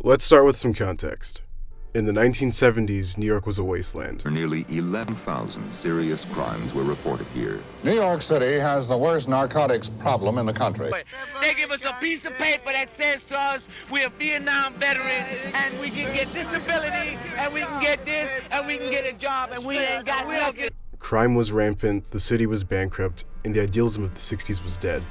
Let's start with some context. In the 1970s, New York was a wasteland. Nearly 11,000 serious crimes were reported here. New York City has the worst narcotics problem in the country. They give us a piece of paper that says to us, we're Vietnam veterans, and we can get disability, and we can get this, and we can get a job, and we ain't got nothing. Crime was rampant, the city was bankrupt, and the idealism of the 60s was dead.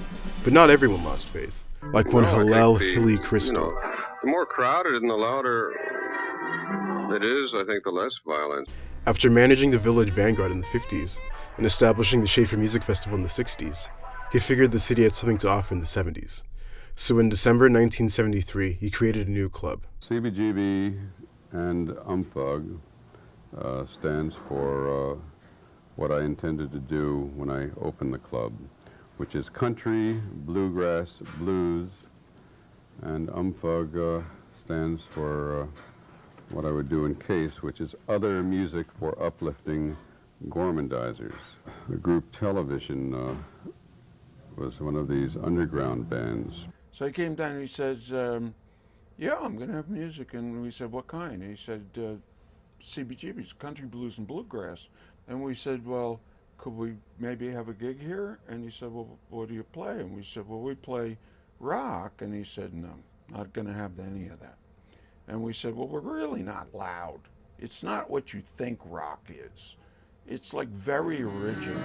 But not everyone lost faith. Like one Hillel Hilly Crystal. The more crowded and the louder it is, I think the less violence. After managing the Village Vanguard in the 50s and establishing the Schaefer Music Festival in the 60s, he figured the city had something to offer in the 70s. So in December 1973, he created a new club. CBGB and UMFUG stands for what I intended to do when I opened the club, which is country, bluegrass, blues, and UMFUG stands for what I would do in case, which is other music for uplifting gormandizers. The group Television was one of these underground bands. So he came down and he says, yeah, I'm going to have music. And we said, what kind? And he said, CBGB's, country, blues, and bluegrass. And we said, well, could we maybe have a gig here? And he said, well, what do you play? And we said, well, we play rock. And he said, no, not going to have any of that. And we said, well, we're really not loud. It's not what you think rock is. It's like very original.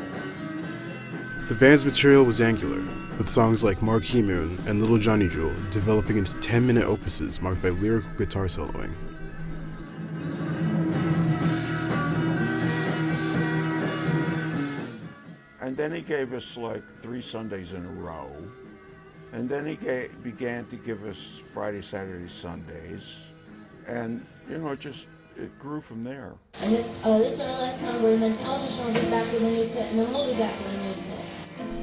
The band's material was angular, with songs like Marquee Moon and Little Johnny Jewel developing into 10-minute opuses marked by lyrical guitar soloing. And then he gave us like 3 Sundays in a row. And then he began to give us Friday, Saturday, Sundays. And, you know, it grew from there. And this is our last number, and then Television will be back with a new set, and then we'll be back with a new set.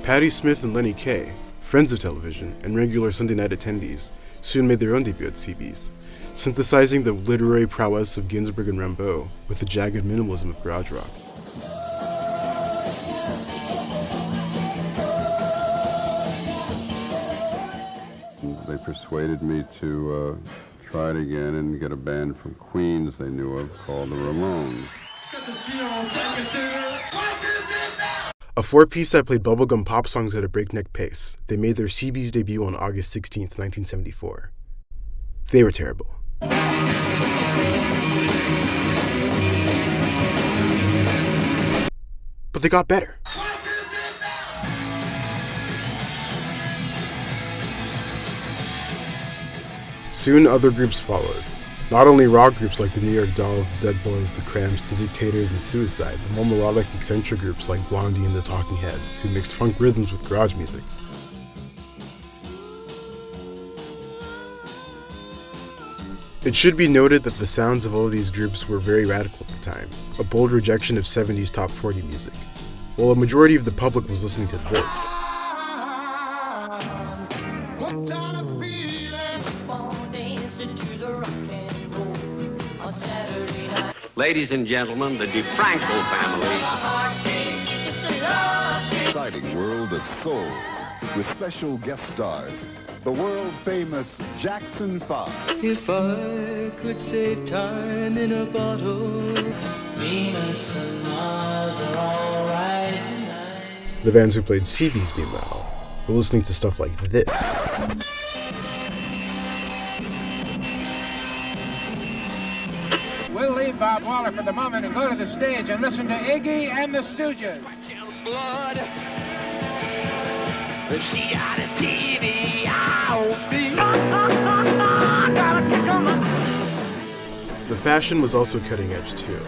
Patti Smith and Lenny Kaye, friends of Television and regular Sunday night attendees, soon made their own debut at CB's, synthesizing the literary prowess of Ginsberg and Rimbaud with the jagged minimalism of garage rock. They persuaded me to try it again and get a band from Queens they knew of called the Ramones. A 4-piece that played bubblegum pop songs at a breakneck pace, they made their CB's debut on August 16, 1974. They were terrible. But they got better. Soon other groups followed. Not only rock groups like the New York Dolls, the Dead Boys, the Cramps, the Dictators, and Suicide, but more melodic, eccentric groups like Blondie and the Talking Heads, who mixed funk rhythms with garage music. It should be noted that the sounds of all of these groups were very radical at the time, a bold rejection of 70s top 40 music, while a majority of the public was listening to this. Ladies and gentlemen, the DeFranco family. Exciting world of soul with special guest stars, the world-famous Jackson 5. If I could save time in a bottle, Venus and Mars are all right tonight. The bands who played CB's, meanwhile, were listening to stuff like this. We'll leave Bob Waller for the moment and go to the stage and listen to Iggy and the Stooges. Blood. She out of TV, The fashion was also cutting edge too.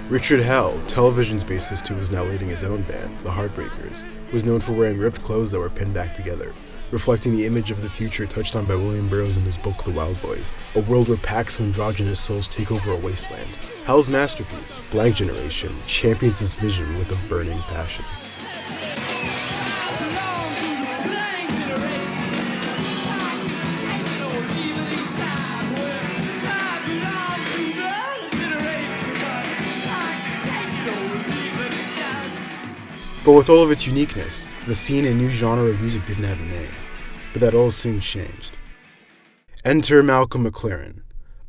Richard Hell, Television's bassist who was now leading his own band, The Heartbreakers, was known for wearing ripped clothes that were pinned back together, reflecting the image of the future touched on by William Burroughs in his book The Wild Boys, a world where packs of androgynous souls take over a wasteland. Hell's masterpiece, Blank Generation, champions this vision with a burning passion. But with all of its uniqueness, the scene and new genre of music didn't have a name. but that all soon changed. Enter Malcolm McLaren,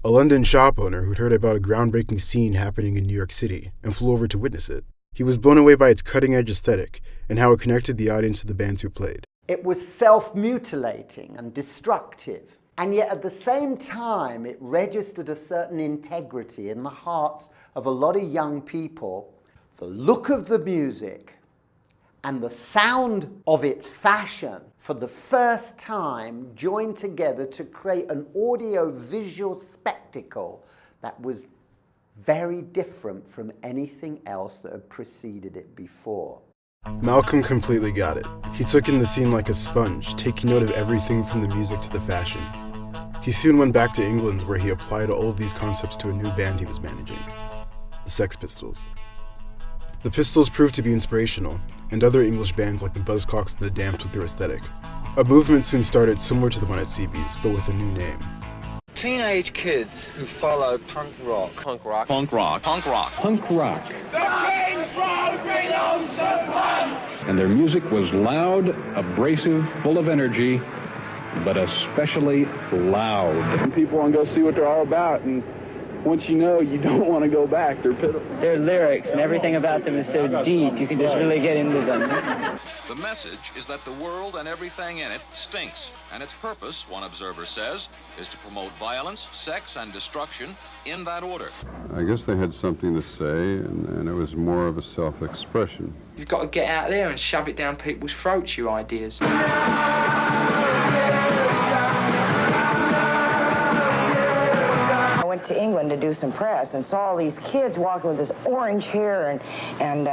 a London shop owner who'd heard about a groundbreaking scene happening in New York City and flew over to witness it. He was blown away by its cutting-edge aesthetic and how it connected the audience to the bands who played. It was self-mutilating and destructive, and yet at the same time it registered a certain integrity in the hearts of a lot of young people. The look of the music and the sound of its fashion for the first time joined together to create an audio-visual spectacle that was very different from anything else that had preceded it before. Malcolm completely got it. He took in the scene like a sponge, taking note of everything from the music to the fashion. He soon went back to England, where he applied all of these concepts to a new band he was managing, the Sex Pistols. The Pistols proved to be inspirational, and other English bands like the Buzzcocks and the Damned took their aesthetic. A movement soon started similar to the one at CB's, but with a new name. Teenage kids who follow punk rock. Punk rock. Punk rock. Punk rock. Punk rock. The King's Road belongs to punk! And their music was loud, abrasive, full of energy, but especially loud. And people want to go see what they're all about, and once you know, you don't want to go back. They're pitiful. Their lyrics and everything about them is so deep, you can just really get into them. The message is that the world and everything in it stinks, and its purpose, one observer says, is to promote violence, sex, and destruction in that order. I guess they had something to say, and it was more of a self-expression. You've got to get out there and shove it down people's throats, your ideas. I went to England to do some press and saw all these kids walking with this orange hair and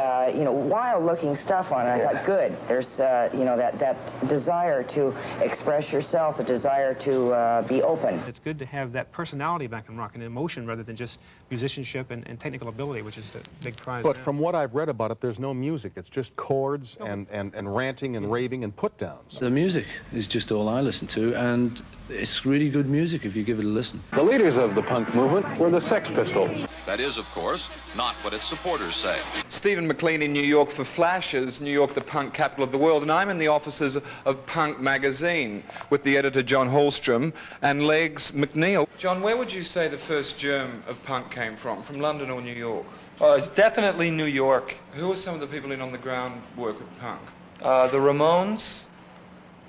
wild-looking stuff on it. I thought, good. There's that desire to express yourself, the desire to be open. It's good to have that personality back in rock and emotion rather than just musicianship and technical ability, which is the big prize. But now. from what I've read about it, there's no music. It's just chords and ranting and raving and put-downs. The music is just all I listen to, and it's really good music if you give it a listen. The leaders of the punk movement were the Sex Pistols. That is, of course, not what its supporters say. Stephen McLean in New York for Flashes, New York, the punk capital of the world, and I'm in the offices of Punk magazine with the editor John Hallstrom and Legs McNeil. John, where would you say the first germ of punk came from London or New York? Oh, it's definitely New York. Who were some of the people in on the ground work of punk? The Ramones,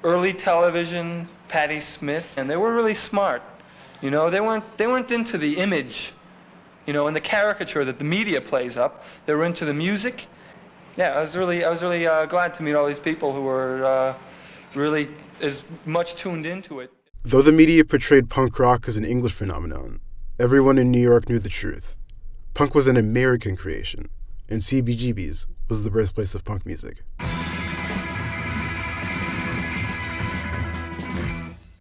early television, Patti Smith, and they were really smart. You know, they weren't into the image, you know, and the caricature that the media plays up. They were into the music. Yeah, I was really glad to meet all these people who were really as much tuned into it. Though the media portrayed punk rock as an English phenomenon, everyone in New York knew the truth. Punk was an American creation, and CBGB's was the birthplace of punk music.